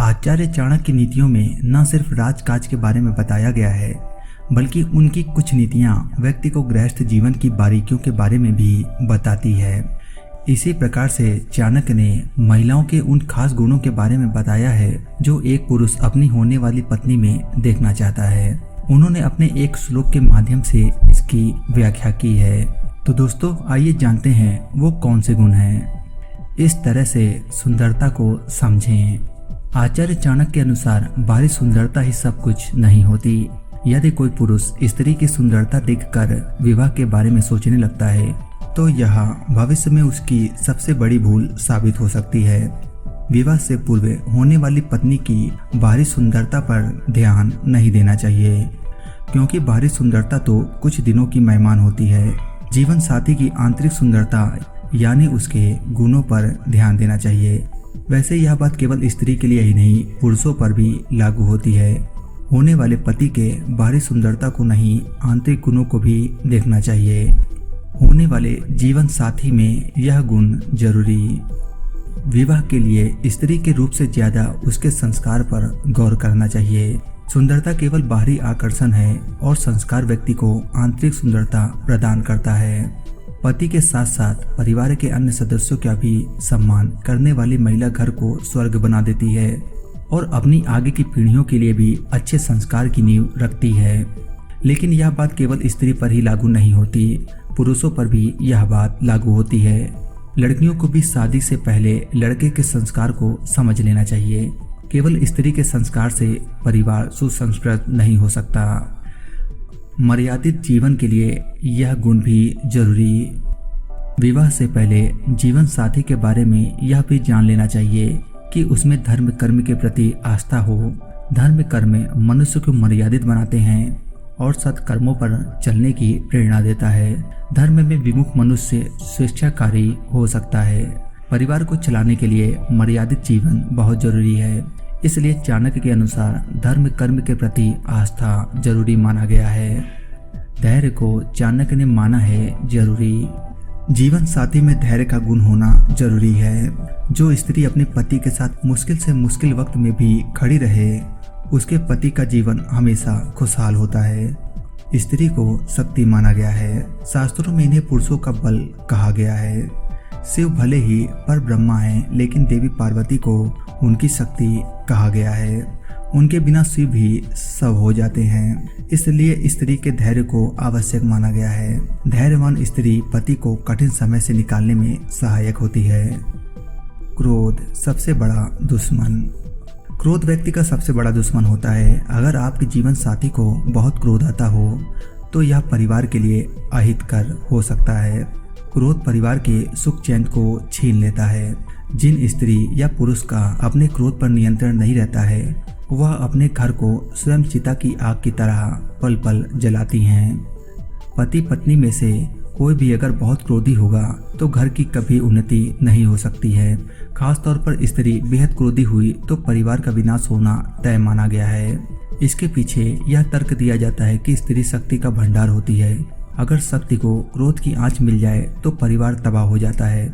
आचार्य चाणक्य की नीतियों में न सिर्फ राजकाज के बारे में बताया गया है, बल्कि उनकी कुछ नीतियां व्यक्ति को गृहस्थ जीवन की बारीकियों के बारे में भी बताती है। इसी प्रकार से चाणक्य ने महिलाओं के उन खास गुणों के बारे में बताया है जो एक पुरुष अपनी होने वाली पत्नी में देखना चाहता है। उन्होंने अपने एक श्लोक के माध्यम से इसकी व्याख्या की है। तो दोस्तों, आइए जानते हैं वो कौन से गुण हैं। इस तरह से सुंदरता को समझें। आचार्य चाणक्य के अनुसार बाहरी सुंदरता ही सब कुछ नहीं होती। यदि कोई पुरुष स्त्री की सुंदरता देखकर विवाह के बारे में सोचने लगता है तो यह भविष्य में उसकी सबसे बड़ी भूल साबित हो सकती है। विवाह से पूर्व होने वाली पत्नी की बाहरी सुंदरता पर ध्यान नहीं देना चाहिए, क्योंकि बाहरी सुंदरता तो कुछ दिनों की मेहमान होती है। जीवन साथी की आंतरिक सुंदरता यानी उसके गुणों पर ध्यान देना चाहिए। वैसे यह बात केवल स्त्री के लिए ही नहीं, पुरुषों पर भी लागू होती है। होने वाले पति के बाहरी सुंदरता को नहीं, आंतरिक गुणों को भी देखना चाहिए। होने वाले जीवन साथी में यह गुण जरूरी। विवाह के लिए स्त्री के रूप से ज्यादा उसके संस्कार पर गौर करना चाहिए। सुंदरता केवल बाहरी आकर्षण है और संस्कार व्यक्ति को आंतरिक सुंदरता प्रदान करता है। पति के साथ साथ परिवार के अन्य सदस्यों का भी सम्मान करने वाली महिला घर को स्वर्ग बना देती है और अपनी आगे की पीढ़ियों के लिए भी अच्छे संस्कार की नींव रखती है। लेकिन यह बात केवल स्त्री पर ही लागू नहीं होती, पुरुषों पर भी यह बात लागू होती है। लड़कियों को भी शादी से पहले लड़के के संस्कार को समझ लेना चाहिए। केवल स्त्री के संस्कार से परिवार सुसंस्कृत नहीं हो सकता। मर्यादित जीवन के लिए यह गुण भी जरूरी। विवाह से पहले जीवन साथी के बारे में यह भी जान लेना चाहिए कि उसमें धर्म कर्म के प्रति आस्था हो। धर्म कर्म मनुष्य को मर्यादित बनाते हैं और सत्कर्मों पर चलने की प्रेरणा देता है। धर्म में विमुख मनुष्य स्वेच्छाकारी हो सकता है। परिवार को चलाने के लिए मर्यादित जीवन बहुत जरूरी है। इसलिए चाणक्य के अनुसार धर्म कर्म के प्रति आस्था जरूरी माना गया है। धैर्य को चाणक्य ने माना है जरूरी। जीवन साथी में धैर्य का गुण होना जरूरी है। जो स्त्री अपने पति के साथ मुश्किल से मुश्किल वक्त में भी खड़ी रहे, उसके पति का जीवन हमेशा खुशहाल होता है। स्त्री को शक्ति माना गया है। शास्त्रों में इन्हें पुरुषों का बल कहा गया है। शिव भले ही पर ब्रह्मा हैं, लेकिन देवी पार्वती को उनकी शक्ति कहा गया है। उनके बिना शिव भी सब हो जाते हैं। इसलिए स्त्री के धैर्य को आवश्यक माना गया है। धैर्यवान स्त्री पति को कठिन समय से निकालने में सहायक होती है। क्रोध सबसे बड़ा दुश्मन। क्रोध व्यक्ति का सबसे बड़ा दुश्मन होता है। अगर आपके जीवन साथी को बहुत क्रोध आता हो तो यह परिवार के लिए अहितकर हो सकता है। क्रोध परिवार के सुख चैन को छीन लेता है। जिन स्त्री या पुरुष का अपने क्रोध पर नियंत्रण नहीं रहता है, वह अपने घर को स्वयं चिता की आग की तरह पल पल जलाती हैं। पति पत्नी में से कोई भी अगर बहुत क्रोधी होगा तो घर की कभी उन्नति नहीं हो सकती है। खासतौर पर स्त्री बेहद क्रोधी हुई तो परिवार का विनाश होना तय माना गया है। इसके पीछे यह तर्क दिया जाता है कि स्त्री शक्ति का भंडार होती है। अगर शक्ति को क्रोध की आंच मिल जाए तो परिवार तबाह हो जाता है।